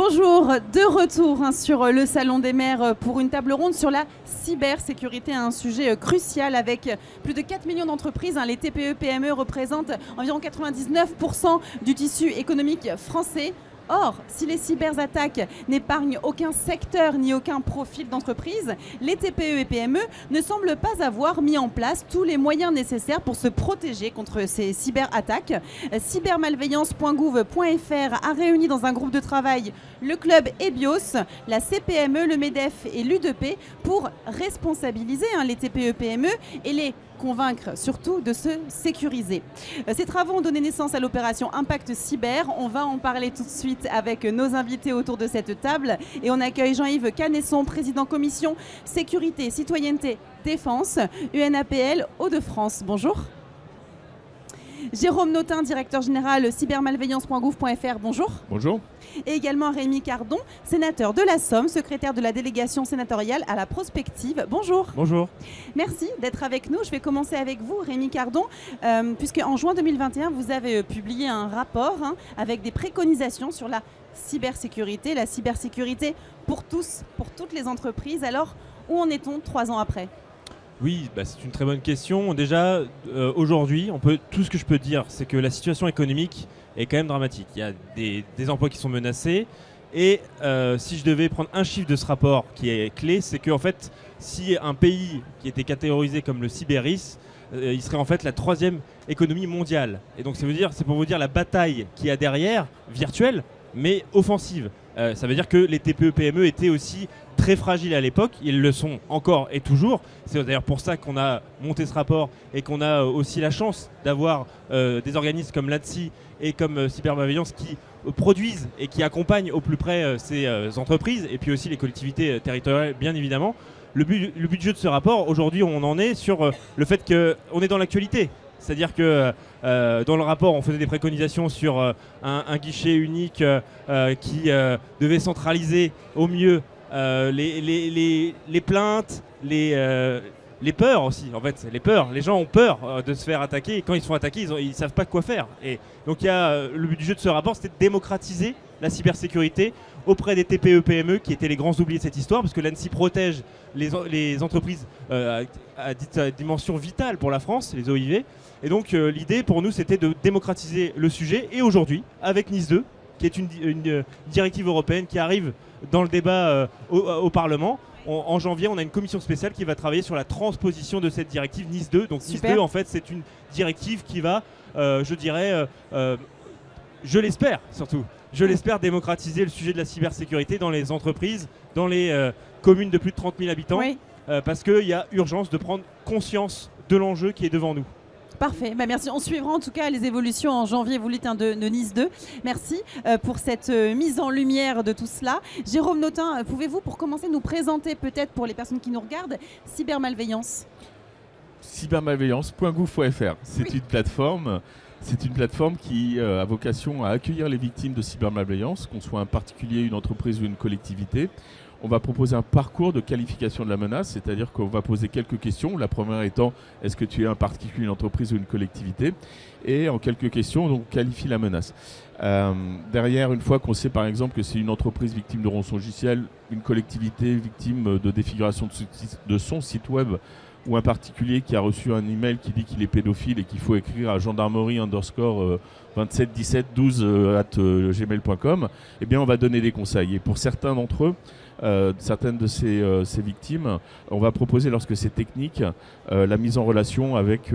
Bonjour, de retour sur le Salon des maires pour une table ronde sur la cybersécurité, un sujet crucial avec plus de 4 millions d'entreprises. Les TPE-PME représentent environ 99% du tissu économique français. Or, si les cyberattaques n'épargnent aucun secteur ni aucun profil d'entreprise, les TPE et PME ne semblent pas avoir mis en place tous les moyens nécessaires pour se protéger contre ces cyberattaques. Cybermalveillance.gouv.fr a réuni dans un groupe de travail le club EBIOS, la CPME, le MEDEF et l'UDP pour responsabiliser les TPE-PME et les convaincre surtout de se sécuriser. Ces travaux ont donné naissance à l'opération Impact Cyber. On va en parler tout de suite avec nos invités autour de cette table. Et on accueille Jean-Yves Canesson, président commission sécurité, citoyenneté, défense, UNAPL Hauts-de-France. Bonjour. Jérôme Notin, directeur général cybermalveillance.gouv.fr. Bonjour. Bonjour. Et également Rémi Cardon, sénateur de la Somme, secrétaire de la délégation sénatoriale à la prospective. Bonjour. Bonjour. Merci d'être avec nous. Je vais commencer avec vous, Rémi Cardon, puisque en juin 2021, vous avez publié un rapport avec des préconisations sur la cybersécurité pour tous, pour toutes les entreprises. Alors, où en est-on 3 ans après ? Oui, c'est une très bonne question. Déjà, aujourd'hui, tout ce que je peux dire, c'est que la situation économique est quand même dramatique. Il y a des emplois qui sont menacés. Et si je devais prendre un chiffre de ce rapport qui est clé, c'est qu'en fait, si un pays qui était catégorisé comme le Cyberis, il serait en fait la 3e économie mondiale. Et donc c'est pour vous dire la bataille qu'il y a derrière, virtuelle, mais offensive. Ça veut dire que les TPE-PME étaient aussi très fragiles à l'époque, ils le sont encore et toujours. C'est d'ailleurs pour ça qu'on a monté ce rapport et qu'on a aussi la chance d'avoir des organismes comme l'ANSSI et comme Cybermalveillance qui produisent et qui accompagnent au plus près ces entreprises et puis aussi les collectivités territoriales bien évidemment. Le but du jeu de ce rapport, aujourd'hui on en est sur le fait qu'on est dans l'actualité. C'est-à-dire que dans le rapport, on faisait des préconisations sur un guichet unique qui devait centraliser au mieux les plaintes, les peurs aussi. En fait, les peurs. Les gens ont peur de se faire attaquer et quand ils se font attaquer, ils ne savent pas quoi faire. Et donc le but du jeu de ce rapport, c'était de démocratiser la cybersécurité auprès des TPE-PME qui étaient les grands oubliés de cette histoire, parce que l'ANSSI protège les entreprises à dimension vitale pour la France, les OIV. Et donc l'idée pour nous, c'était de démocratiser le sujet. Et aujourd'hui, avec NIS2, qui est une directive européenne qui arrive dans le débat au Parlement, en janvier, on a une commission spéciale qui va travailler sur la transposition de cette directive NIS2. Donc Super. NIS2, en fait, c'est une directive qui va, je l'espère surtout, démocratiser le sujet de la cybersécurité dans les entreprises, dans les communes de plus de 30 000 habitants, Oui. parce qu'il y a urgence de prendre conscience de l'enjeu qui est devant nous. Parfait, merci. On suivra en tout cas les évolutions en janvier, vous dites, de NIS2. Merci pour cette mise en lumière de tout cela. Jérôme Notin, pouvez-vous pour commencer nous présenter peut-être pour les personnes qui nous regardent Cybermalveillance ? Cybermalveillance.gouv.fr, c'est une plateforme. C'est une plateforme qui a vocation à accueillir les victimes de cybermalveillance, qu'on soit un particulier, une entreprise ou une collectivité. On va proposer un parcours de qualification de la menace, c'est-à-dire qu'on va poser quelques questions. La première étant, est-ce que tu es un particulier, une entreprise ou une collectivité ? Et en quelques questions, on qualifie la menace. Derrière, une fois qu'on sait par exemple que c'est une entreprise victime de rançongiciel, une collectivité victime de défiguration de son site web, ou un particulier qui a reçu un email qui dit qu'il est pédophile et qu'il faut écrire à gendarmerie_271712@gmail.com, eh bien on va donner des conseils. Et pour certains d'entre eux, certaines de ces victimes, on va proposer, lorsque c'est technique, la mise en relation avec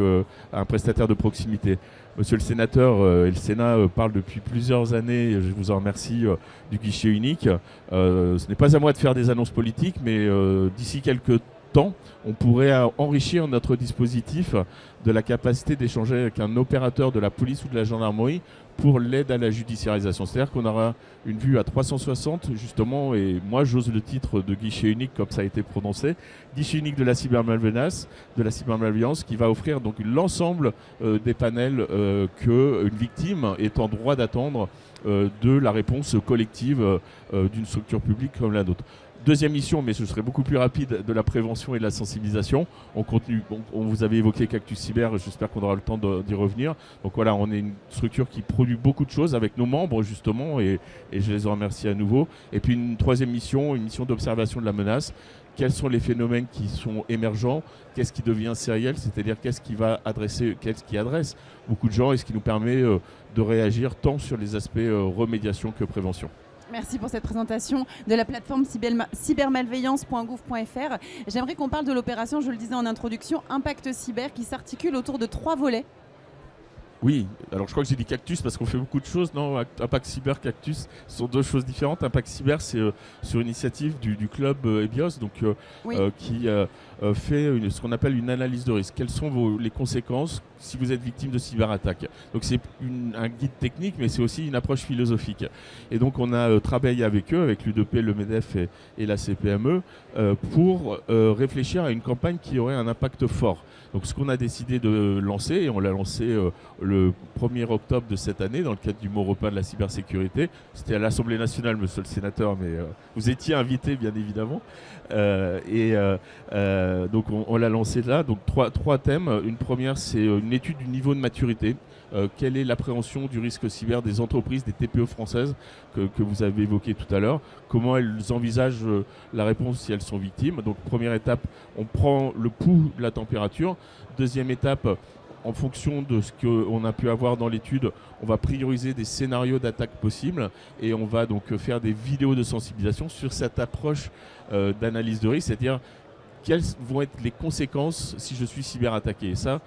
un prestataire de proximité. Monsieur le sénateur et le Sénat parlent depuis plusieurs années, je vous en remercie, du guichet unique. Ce n'est pas à moi de faire des annonces politiques, mais d'ici quelques temps, on pourrait enrichir notre dispositif de la capacité d'échanger avec un opérateur de la police ou de la gendarmerie pour l'aide à la judiciarisation. C'est-à-dire qu'on aura une vue à 360 justement, et moi j'ose le titre de guichet unique comme ça a été prononcé, guichet unique de la cybermalveillance, qui va offrir donc l'ensemble des panels qu'une victime est en droit d'attendre de la réponse collective d'une structure publique comme la nôtre. Deuxième mission, mais ce serait beaucoup plus rapide, de la prévention et de la sensibilisation. On vous avait évoqué Cactus Cyber, j'espère qu'on aura le temps d'y revenir. Donc voilà, on est une structure qui produit beaucoup de choses avec nos membres justement, et je les en remercie à nouveau. Et puis une troisième mission, une mission d'observation de la menace. Quels sont les phénomènes qui sont émergents? Qu'est-ce qui devient sériel? C'est-à-dire qu'est-ce qui adresse beaucoup de gens et ce qui nous permet de réagir tant sur les aspects remédiation que prévention. Merci pour cette présentation de la plateforme cybermalveillance.gouv.fr. J'aimerais qu'on parle de l'opération, je le disais en introduction, Impact Cyber, qui s'articule autour de 3 volets. Oui, alors je crois que j'ai dit Cactus parce qu'on fait beaucoup de choses. Non, Impact Cyber, Cactus sont 2 choses différentes. Impact Cyber, c'est sur initiative du club EBIOS, donc, qui fait ce qu'on appelle une analyse de risque. Quelles sont les conséquences si vous êtes victime de cyberattaque? Donc c'est un guide technique, mais c'est aussi une approche philosophique. Et donc on a travaillé avec eux, avec l'U2P, le MEDEF et la CPME, pour réfléchir à une campagne qui aurait un impact fort. Donc ce qu'on a décidé de lancer, et on l'a lancé le 1er octobre de cette année dans le cadre du Maurepas de la cybersécurité. C'était à l'Assemblée nationale, monsieur le sénateur, mais vous étiez invité bien évidemment. Donc on l'a lancé là. Donc trois thèmes. Une première, c'est une étude du niveau de maturité. Quelle est l'appréhension du risque cyber des entreprises, des TPE françaises que vous avez évoqué tout à l'heure? Comment elles envisagent la réponse si elles sont victimes? Donc première étape, on prend le pouls de la température. Deuxième étape, en fonction de ce qu'on a pu avoir dans l'étude, on va prioriser des scénarios d'attaque possibles et on va donc faire des vidéos de sensibilisation sur cette approche d'analyse de risque, c'est-à-dire quelles vont être les conséquences si je suis cyberattaqué. Et ça,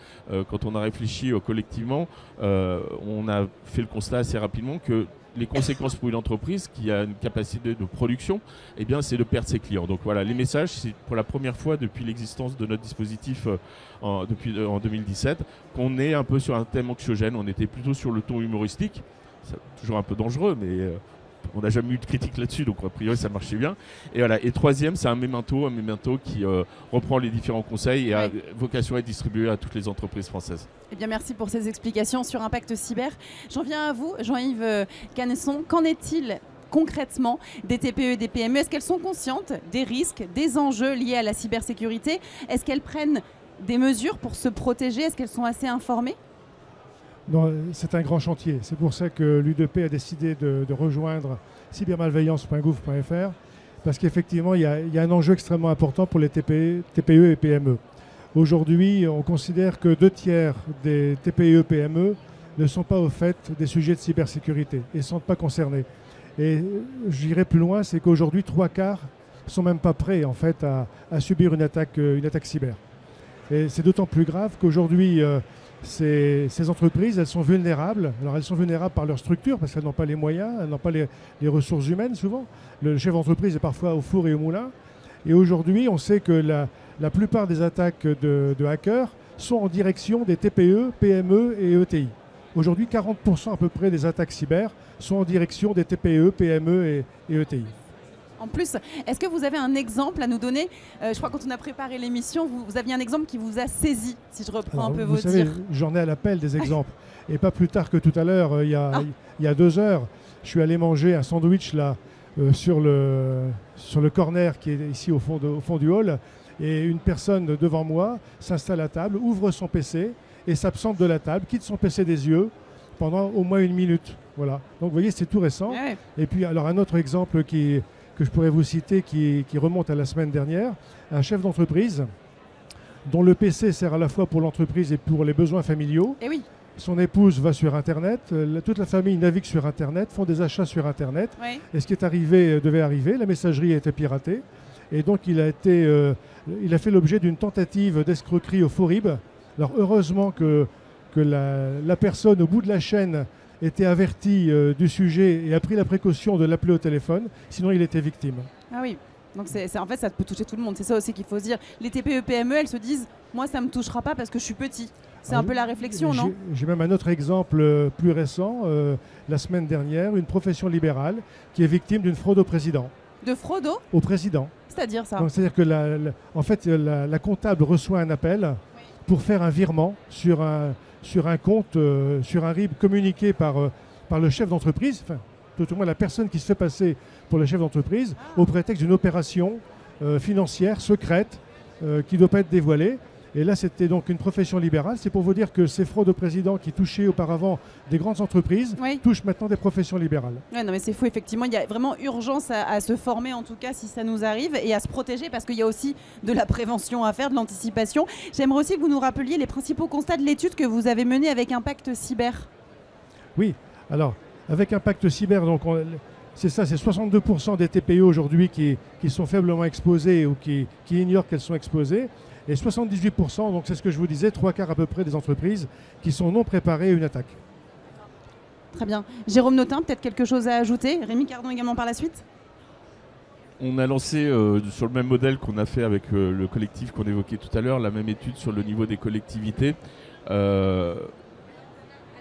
quand on a réfléchi collectivement, on a fait le constat assez rapidement que les conséquences pour une entreprise qui a une capacité de production, eh bien, c'est de perdre ses clients. Donc voilà, les messages, c'est pour la première fois depuis l'existence de notre dispositif en 2017 qu'on est un peu sur un thème anxiogène. On était plutôt sur le ton humoristique, c'est toujours un peu dangereux, mais on n'a jamais eu de critique là-dessus, donc a priori ça marchait bien. Et voilà. Et troisième, c'est un memento qui reprend les différents conseils et a vocation à être distribué à toutes les entreprises françaises. Eh bien, merci pour ces explications sur Impact Cyber. J'en viens à vous, Jean-Yves Canesson. Qu'en est-il concrètement des TPE et des PME? Est-ce qu'elles sont conscientes des risques, des enjeux liés à la cybersécurité? Est-ce qu'elles prennent des mesures pour se protéger? Est-ce qu'elles sont assez informées? Non, c'est un grand chantier. C'est pour ça que l'U2P a décidé de rejoindre cybermalveillance.gouv.fr, parce qu'effectivement, il y a un enjeu extrêmement important pour les TPE et PME. Aujourd'hui, on considère que 2/3 des TPE et PME ne sont pas au fait des sujets de cybersécurité et ne sont pas concernés. Et j'irai plus loin, c'est qu'aujourd'hui, 3/4 ne sont même pas prêts en fait, à subir une attaque cyber. Et c'est d'autant plus grave qu'aujourd'hui, ces entreprises, elles sont vulnérables. Alors elles sont vulnérables par leur structure parce qu'elles n'ont pas les moyens, elles n'ont pas les ressources humaines souvent. Le chef d'entreprise est parfois au four et au moulin. Et aujourd'hui, on sait que la plupart des attaques de hackers sont en direction des TPE, PME et ETI. Aujourd'hui, 40% à peu près des attaques cyber sont en direction des TPE, PME et ETI. En plus, est-ce que vous avez un exemple à nous donner? Je crois que quand on a préparé l'émission, vous aviez un exemple qui vous a saisi, si je reprends un peu vos dires. Vous savez, j'en ai à l'appel des exemples. Et pas plus tard que tout à l'heure, il y a 2 heures, je suis allé manger un sandwich là, sur le corner qui est ici au fond du hall. Et une personne devant moi s'installe à table, ouvre son PC et s'absente de la table, quitte son PC des yeux pendant au moins 1 minute. Voilà. Donc vous voyez, c'est tout récent. Ouais. Et puis alors un autre exemple que je pourrais vous citer qui remonte à la semaine dernière, un chef d'entreprise dont le PC sert à la fois pour l'entreprise et pour les besoins familiaux. Et oui. Son épouse va sur Internet, toute la famille navigue sur Internet, font des achats sur Internet. Oui. Et ce qui est arrivé devait arriver, la messagerie a été piratée. Et donc il a fait l'objet d'une tentative d'escroquerie au Forib. Alors heureusement que la personne au bout de la chaîne était averti du sujet et a pris la précaution de l'appeler au téléphone, sinon il était victime. Ah oui, donc en fait ça peut toucher tout le monde, c'est ça aussi qu'il faut se dire. Les TPE, PME, elles se disent, moi ça ne me touchera pas parce que je suis petit. C'est un peu la réflexion, non? J'ai même un autre exemple plus récent, la semaine dernière, une profession libérale qui est victime d'une fraude au président. De fraude au président. C'est-à-dire ça? C'est-à-dire que la comptable reçoit un appel pour faire un virement sur un compte, sur un RIB communiqué par le chef d'entreprise. Enfin, tout au moins la personne qui se fait passer pour le chef d'entreprise au prétexte d'une opération financière secrète qui ne doit pas être dévoilée. Et là, c'était donc une profession libérale. C'est pour vous dire que ces fraudes au président qui touchaient auparavant des grandes entreprises touchent maintenant des professions libérales. Ouais, non, mais c'est fou, effectivement. Il y a vraiment urgence à se former, en tout cas, si ça nous arrive, et à se protéger, parce qu'il y a aussi de la prévention à faire, de l'anticipation. J'aimerais aussi que vous nous rappeliez les principaux constats de l'étude que vous avez menée avec Impact Cyber. Oui, alors, avec Impact Cyber, donc c'est ça, c'est 62% des TPE aujourd'hui qui sont faiblement exposées ou qui ignorent qu'elles sont exposées. Et 78%, donc c'est ce que je vous disais, 3/4 à peu près des entreprises qui sont non préparées à une attaque. Très bien. Jérôme Notin, peut-être quelque chose à ajouter? Rémi Cardon également par la suite? On a lancé sur le même modèle qu'on a fait avec le collectif qu'on évoquait tout à l'heure, la même étude sur le niveau des collectivités.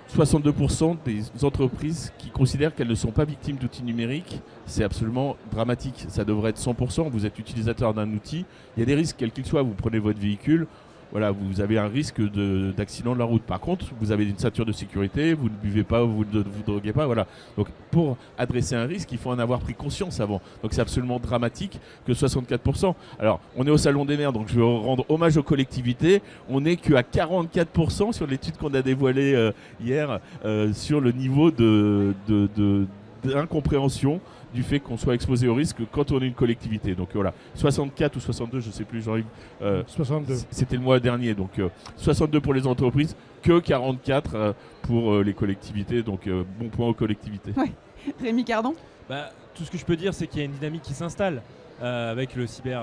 62% des entreprises qui considèrent qu'elles ne sont pas victimes d'outils numériques, c'est absolument dramatique. Ça devrait être 100%. Vous êtes utilisateur d'un outil, il y a des risques, quels qu'ils soient. Vous prenez votre véhicule, voilà, vous avez un risque d'accident de la route. Par contre, vous avez une ceinture de sécurité, vous ne buvez pas, vous ne vous droguez pas. Voilà. Donc, pour adresser un risque, il faut en avoir pris conscience avant. Donc, c'est absolument dramatique que 64%. Alors, on est au Salon des maires, donc je veux rendre hommage aux collectivités. On n'est qu'à 44% sur l'étude qu'on a dévoilée hier sur le niveau d'incompréhension du fait qu'on soit exposé au risque quand on est une collectivité. Donc voilà, 64 ou 62, je ne sais plus, Jean-Yves. 62. C'était le mois dernier, donc 62 pour les entreprises, que 44 pour les collectivités. Donc bon point aux collectivités. Ouais. Rémi Cardon? Tout ce que je peux dire, c'est qu'il y a une dynamique qui s'installe avec le Cyber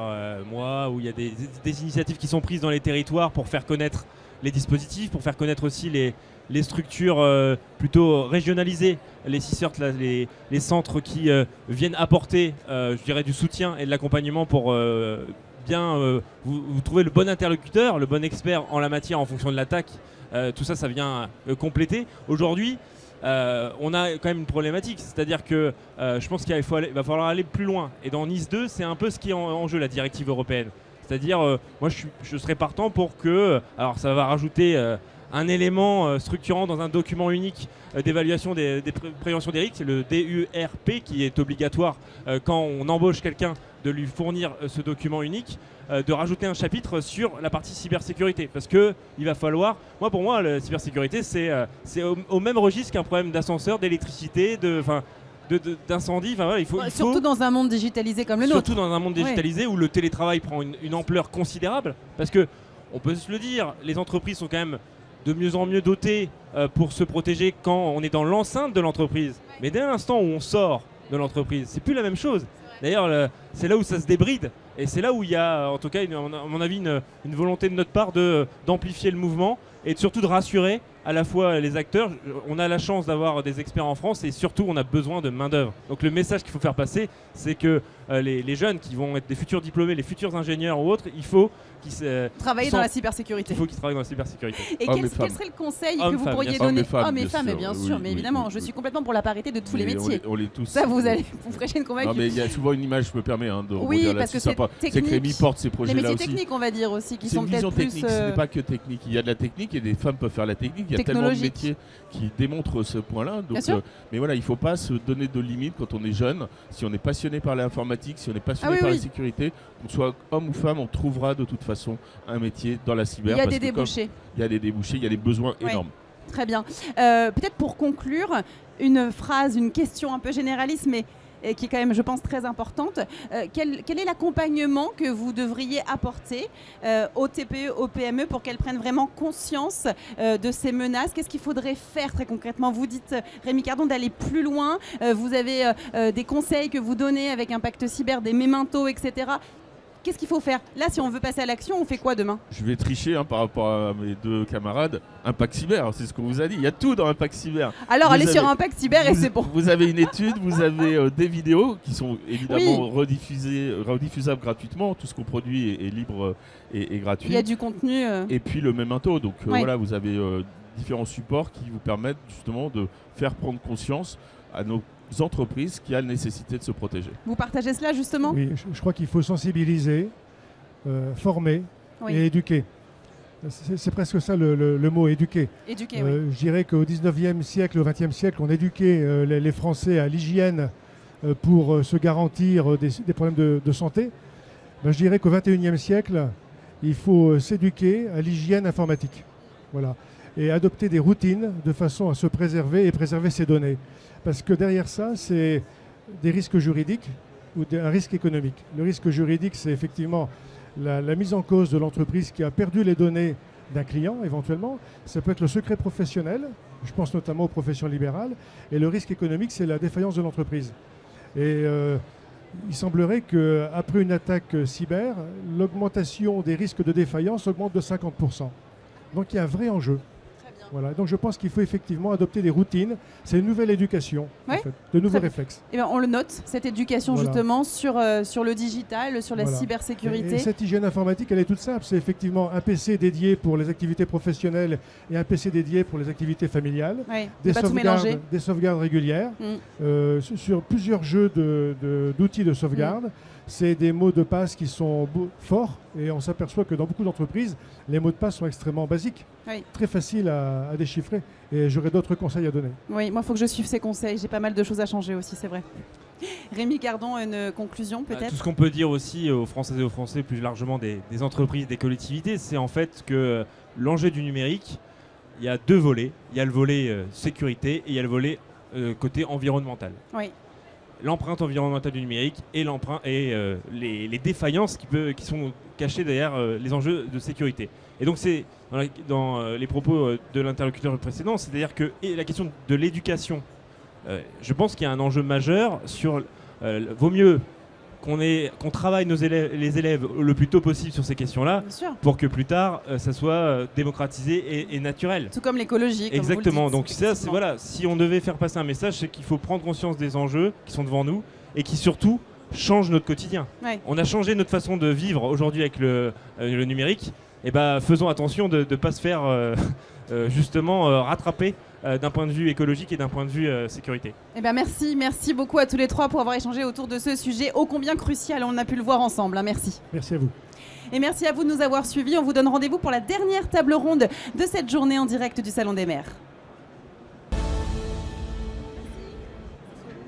Mois, où il y a des initiatives qui sont prises dans les territoires pour faire connaître les dispositifs, pour faire connaître aussi les structures plutôt régionalisées, les CICERT, les centres qui viennent apporter, je dirais, du soutien et de l'accompagnement pour bien vous trouver le bon interlocuteur, le bon expert en la matière en fonction de l'attaque. Tout ça, ça vient compléter. Aujourd'hui, on a quand même une problématique, c'est-à-dire que je pense qu'il va falloir aller plus loin. Et dans NIS 2, c'est un peu ce qui est en jeu, la directive européenne. C'est-à-dire, moi je serais partant pour que, alors ça va rajouter un élément structurant dans un document unique d'évaluation des préventions des risques, c'est le DURP qui est obligatoire quand on embauche quelqu'un de lui fournir ce document unique, de rajouter un chapitre sur la partie cybersécurité. Parce que il va falloir, pour moi, la cybersécurité, c'est au même registre qu'un problème d'ascenseur, d'électricité, d'incendie. Voilà, surtout dans un monde digitalisé comme le nôtre. Surtout dans un monde digitalisé où le télétravail prend une ampleur considérable. Parce que, on peut se le dire, les entreprises sont quand même de mieux en mieux dotées pour se protéger quand on est dans l'enceinte de l'entreprise. Mais dès l'instant où on sort de l'entreprise, c'est plus la même chose. D'ailleurs, c'est là où ça se débride. Et c'est là où il y a, en tout cas, à mon avis, une volonté de notre part d'amplifier le mouvement et surtout de rassurer à la fois les acteurs. On a la chance d'avoir des experts en France et surtout on a besoin de main d'œuvre. Donc le message qu'il faut faire passer, c'est que les jeunes qui vont être des futurs diplômés, les futurs ingénieurs ou autres, il faut qu'ils travaillent dans la cybersécurité. Il faut qu'ils travaillent dans la cybersécurité. Et quel serait le conseil que vous pourriez donner? Hommes et femmes, bien sûr, mais évidemment, je suis complètement pour la parité de tous les métiers. On les tous. Ça, vous prêchez une convaincue. Non, mais il y a souvent une image, je me permets, de oui, parce que c'est que Rémi porte ces projets-là aussi. Les métiers techniques, on va dire aussi, qui sont peut-être plus... technique, ce n'est pas que technique. Il y a de la technique et des femmes peuvent faire la technique. Il y a tellement de métiers qui démontrent ce point-là. Mais voilà, il ne faut pas se donner de limites quand on est jeune. Si on est passionné par l'informatique, si on est passionné par la sécurité, qu'on soit homme ou femme, on trouvera de toute façon un métier dans la cyber. Il y a des débouchés. Il y a des débouchés, il y a des besoins énormes. Très bien. Peut-être pour conclure, une phrase, une question un peu généraliste, mais qui est quand même, je pense, très importante. Quel est l'accompagnement que vous devriez apporter aux TPE, aux PME pour qu'elles prennent vraiment conscience de ces menaces? Qu'est-ce qu'il faudrait faire très concrètement? Vous dites, Rémi Cardon, d'aller plus loin. Vous avez des conseils que vous donnez avec Impact Cyber, des mémentos, etc. Qu'est-ce qu'il faut faire? Là, si on veut passer à l'action, on fait quoi demain? Je vais tricher par rapport à mes deux camarades. Impact Cyber, c'est ce qu'on vous a dit. Il y a tout dans Impact Cyber. Alors, allez sur Impact Cyber et c'est bon. Vous avez une étude, vous avez des vidéos qui sont évidemment rediffusables gratuitement. Tout ce qu'on produit est libre et gratuit. Il y a du contenu. Et puis le memento. Donc voilà, vous avez différents supports qui vous permettent justement de faire prendre conscience à nos entreprises qui a la nécessité de se protéger. Vous partagez cela justement? Oui, je crois qu'il faut sensibiliser, former et éduquer. C'est presque ça le mot éduquer. Éduquer, oui. Je dirais qu'au 19e siècle, au 20e siècle, on éduquait les Français à l'hygiène pour se garantir des problèmes de santé. Ben, je dirais qu'au 21e siècle, il faut s'éduquer à l'hygiène informatique. Voilà. Et adopter des routines de façon à se préserver et préserver ses données. Parce que derrière ça, c'est des risques juridiques ou un risque économique. Le risque juridique, c'est effectivement la mise en cause de l'entreprise qui a perdu les données d'un client, éventuellement. Ça peut être le secret professionnel, je pense notamment aux professions libérales. Et le risque économique, c'est la défaillance de l'entreprise. Et il semblerait qu'après une attaque cyber, l'augmentation des risques de défaillance augmente de 50%. Donc il y a un vrai enjeu. Voilà. Donc je pense qu'il faut effectivement adopter des routines. C'est une nouvelle éducation, ouais, en fait, de nouveaux réflexes. Eh bien, on le note, cette éducation justement sur le digital, sur la cybersécurité. Et cette hygiène informatique, elle est toute simple. C'est effectivement un PC dédié pour les activités professionnelles et un PC dédié pour les activités familiales. Ouais, des sauvegardes régulières sur plusieurs jeux d'outils de sauvegarde. C'est des mots de passe qui sont forts et on s'aperçoit que dans beaucoup d'entreprises, les mots de passe sont extrêmement basiques, très faciles à déchiffrer. Et j'aurais d'autres conseils à donner. Oui, moi, il faut que je suive ces conseils. J'ai pas mal de choses à changer aussi, c'est vrai. Rémi Cardon, une conclusion peut-être? Tout ce qu'on peut dire aussi aux Françaises et aux Français, plus largement des entreprises, des collectivités, c'est en fait que l'enjeu du numérique, il y a deux volets. Il y a le volet sécurité et il y a le volet côté environnemental. Oui. L'empreinte environnementale du numérique et les défaillances qui sont cachées derrière les enjeux de sécurité. Et donc c'est dans les propos de l'interlocuteur précédent, c'est-à-dire que la question de l'éducation, je pense qu'il y a un enjeu majeur sur vaut mieux qu'on travaille les élèves le plus tôt possible sur ces questions-là pour que plus tard ça soit démocratisé et naturel. Tout comme l'écologie. Exactement. Comme vous le dites, donc ça, voilà, si on devait faire passer un message, c'est qu'il faut prendre conscience des enjeux qui sont devant nous et qui surtout changent notre quotidien. Ouais. On a changé notre façon de vivre aujourd'hui avec le numérique. Et faisons attention de ne pas se faire justement rattraper d'un point de vue écologique et d'un point de vue sécurité. Eh ben merci beaucoup à tous les trois pour avoir échangé autour de ce sujet ô combien crucial, on a pu le voir ensemble, merci. Merci à vous. Et merci à vous de nous avoir suivis, on vous donne rendez-vous pour la dernière table ronde de cette journée en direct du Salon des maires.